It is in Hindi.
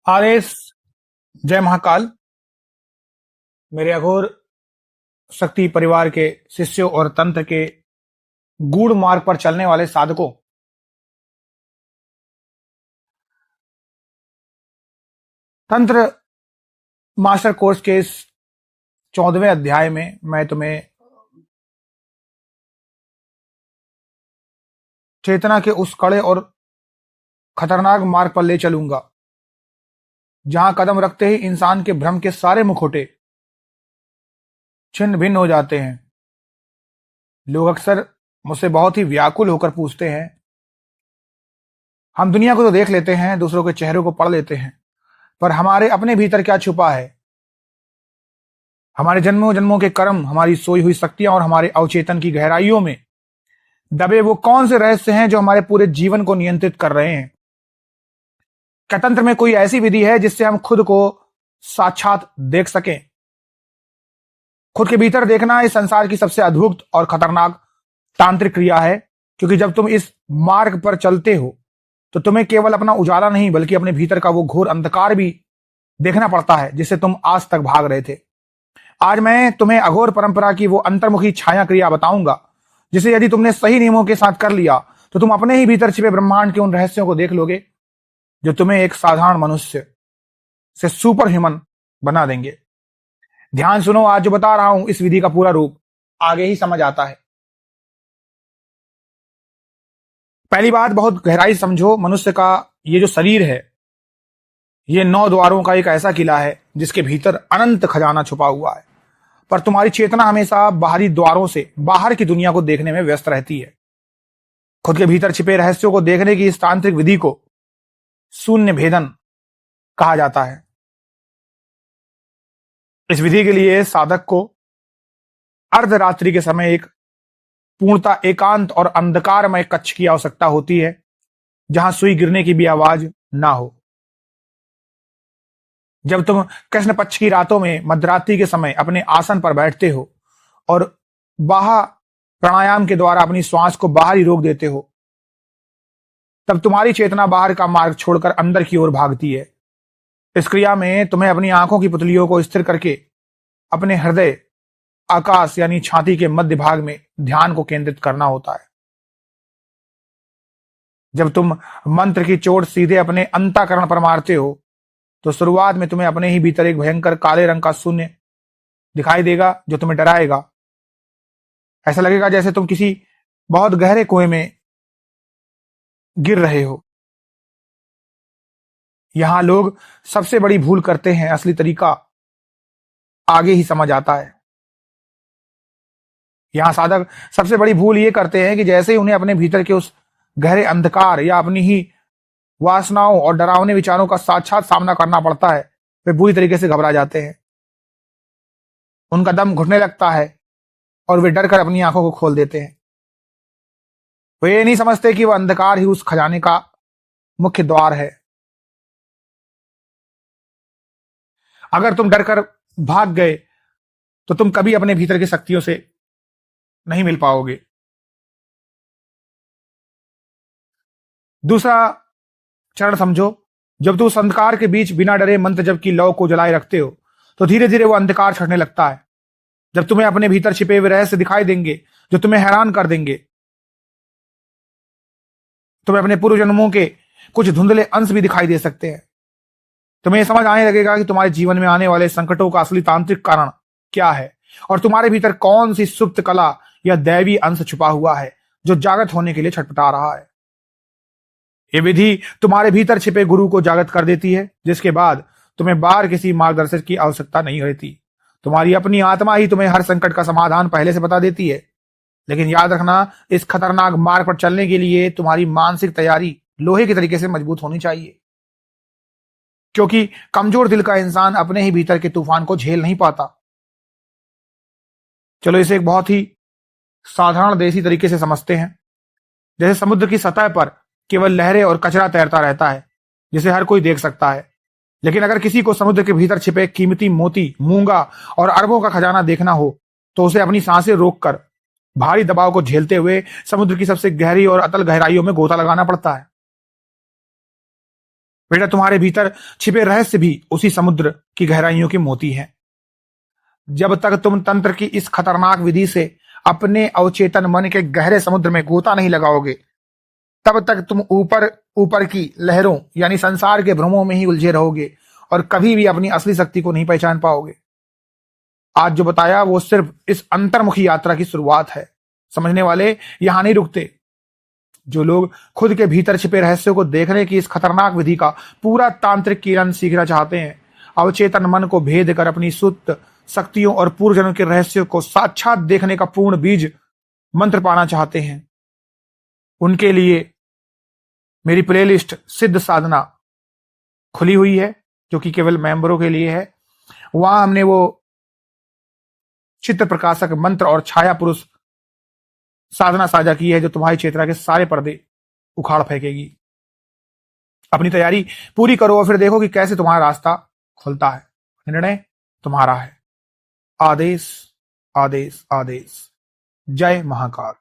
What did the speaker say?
आदेश। जय महाकाल। मेरे अघोर शक्ति परिवार के शिष्यों और तंत्र के गूढ़ मार्ग पर चलने वाले साधकों, तंत्र मास्टर कोर्स के इस 14वें अध्याय में मैं तुम्हें चेतना के उस कड़े और खतरनाक मार्ग पर ले चलूंगा जहां कदम रखते ही इंसान के भ्रम के सारे मुखौटे छिन्न भिन्न हो जाते हैं। लोग अक्सर मुझसे बहुत ही व्याकुल होकर पूछते हैं, हम दुनिया को तो देख लेते हैं, दूसरों के चेहरों को पढ़ लेते हैं, पर हमारे अपने भीतर क्या छुपा है? हमारे जन्मों जन्मों के कर्म, हमारी सोई हुई शक्तियां और हमारे अवचेतन की गहराइयों में दबे वो कौन से रहस्य हैं जो हमारे पूरे जीवन को नियंत्रित कर रहे हैं? क्या तंत्र में कोई ऐसी विधि है जिससे हम खुद को साक्षात देख सकें? खुद के भीतर देखना इस संसार की सबसे अद्भुत और खतरनाक तांत्रिक क्रिया है, क्योंकि जब तुम इस मार्ग पर चलते हो तो तुम्हें केवल अपना उजाला नहीं बल्कि अपने भीतर का वो घोर अंधकार भी देखना पड़ता है जिससे तुम आज तक भाग रहे थे। आज मैं तुम्हें अघोर परंपरा की वो अंतर्मुखी छाया क्रिया बताऊंगा जिसे यदि तुमने सही नियमों के साथ कर लिया तो तुम अपने ही भीतर छिपे ब्रह्मांड के उन रहस्यों को देख लोगे जो तुम्हें एक साधारण मनुष्य से सुपर ह्यूमन बना देंगे। ध्यान सुनो, आज जो बता रहा हूं इस विधि का पूरा रूप आगे ही समझ आता है। पहली बात बहुत गहराई से समझो, मनुष्य का ये जो शरीर है ये 9 द्वारों का एक ऐसा किला है जिसके भीतर अनंत खजाना छुपा हुआ है, पर तुम्हारी चेतना हमेशा बाहरी द्वारों से बाहर की दुनिया को देखने में व्यस्त रहती है। खुद के भीतर छिपे रहस्यों को देखने की इस तांत्रिक विधि को शून्य भेदन कहा जाता है। इस विधि के लिए साधक को अर्धरात्रि के समय एक पूर्णता एकांत और अंधकारमय कक्ष की आवश्यकता होती है जहां सुई गिरने की भी आवाज ना हो। जब तुम कृष्ण पक्ष की रातों में मध्यरात्रि के समय अपने आसन पर बैठते हो और बाह्य प्राणायाम के द्वारा अपनी श्वास को बाहर ही रोक देते हो, तब तुम्हारी चेतना बाहर का मार्ग छोड़कर अंदर की ओर भागती है। इस क्रिया में तुम्हें अपनी आंखों की पुतलियों को स्थिर करके अपने हृदय आकाश यानी छाती के मध्य भाग में ध्यान को केंद्रित करना होता है। जब तुम मंत्र की चोट सीधे अपने अंतःकरण पर मारते हो तो शुरुआत में तुम्हें अपने ही भीतर एक भयंकर काले रंग का शून्य दिखाई देगा जो तुम्हें डराएगा। ऐसा लगेगा जैसे तुम किसी बहुत गहरे कुएं में गिर रहे हो। यहां लोग सबसे बड़ी भूल करते हैं, असली तरीका आगे ही समझ आता है। यहां साधक सबसे बड़ी भूल ये करते हैं कि जैसे ही उन्हें अपने भीतर के उस गहरे अंधकार या अपनी ही वासनाओं और डरावने विचारों का साक्षात सामना करना पड़ता है, वे बुरी तरीके से घबरा जाते हैं। उनका दम घुटने लगता है और वे डर कर अपनी आंखों को खोल देते हैं। वे ये नहीं समझते कि वह अंधकार ही उस खजाने का मुख्य द्वार है। अगर तुम डरकर भाग गए तो तुम कभी अपने भीतर की शक्तियों से नहीं मिल पाओगे। दूसरा चरण समझो, जब तुम उस अंधकार के बीच बिना डरे मंत्र जप की लौ को जलाए रखते हो तो धीरे धीरे वो अंधकार छटने लगता है। जब तुम्हें अपने भीतर छिपे हुए रहस्य दिखाई देंगे जो तुम्हें हैरान कर देंगे, तुम्हें अपने पूर्व जन्मों के कुछ धुंधले अंश भी दिखाई दे सकते हैं। तुम्हें यह समझ आने लगेगा कि तुम्हारे जीवन में आने वाले संकटों का असली तांत्रिक कारण क्या है और तुम्हारे भीतर कौन सी सुप्त कला या दैवी अंश छुपा हुआ है जो जागृत होने के लिए छटपटा रहा है। यह विधि तुम्हारे भीतर छिपे गुरु को जागृत कर देती है, जिसके बाद तुम्हें बाहर किसी मार्गदर्शक की आवश्यकता नहीं रहती। तुम्हारी अपनी आत्मा ही तुम्हें हर संकट का समाधान पहले से बता देती है। लेकिन याद रखना, इस खतरनाक मार्ग पर चलने के लिए तुम्हारी मानसिक तैयारी लोहे के तरीके से मजबूत होनी चाहिए, क्योंकि कमजोर दिल का इंसान अपने ही भीतर के तूफान को झेल नहीं पाता। चलो इसे एक बहुत ही साधारण देसी तरीके से समझते हैं। जैसे समुद्र की सतह पर केवल लहरें और कचरा तैरता रहता है जिसे हर कोई देख सकता है, लेकिन अगर किसी को समुद्र के भीतर छिपे कीमती मोती, मूंगा और अरबों का खजाना देखना हो तो उसे अपनी सांसें रोककर भारी दबाव को झेलते हुए समुद्र की सबसे गहरी और अतल गहराइयों में गोता लगाना पड़ता है। बेटा, तुम्हारे भीतर छिपे रहस्य भी उसी समुद्र की गहराइयों के मोती हैं। जब तक तुम तंत्र की इस खतरनाक विधि से अपने अवचेतन मन के गहरे समुद्र में गोता नहीं लगाओगे, तब तक तुम ऊपर ऊपर की लहरों यानी संसार के भ्रमों में ही उलझे रहोगे और कभी भी अपनी असली शक्ति को नहीं पहचान पाओगे। आज जो बताया वो सिर्फ इस अंतर्मुखी यात्रा की शुरुआत है। समझने वाले यहां नहीं रुकते। जो लोग खुद के भीतर छिपे रहस्यों को देखने की इस खतरनाक विधि का पूरा तांत्रिक किरण सीखना चाहते हैं, अवचेतन मन को भेद कर अपनी सुप्त शक्तियों और पूर्व जन्म के रहस्यों को साक्षात देखने का पूर्ण बीज मंत्र पाना चाहते हैं, उनके लिए मेरी प्लेलिस्ट सिद्ध साधना खुली हुई है, जो कि केवल मेंबरों के लिए है। वहां हमने वो चित्र प्रकाशक मंत्र और छाया पुरुष साधना साझा की है, जो तुम्हारी चेतना के सारे पर्दे उखाड़ फेंकेगी। अपनी तैयारी पूरी करो और फिर देखो कि कैसे तुम्हारा रास्ता खुलता है। निर्णय तुम्हारा है। आदेश, आदेश, आदेश। जय महाकाल।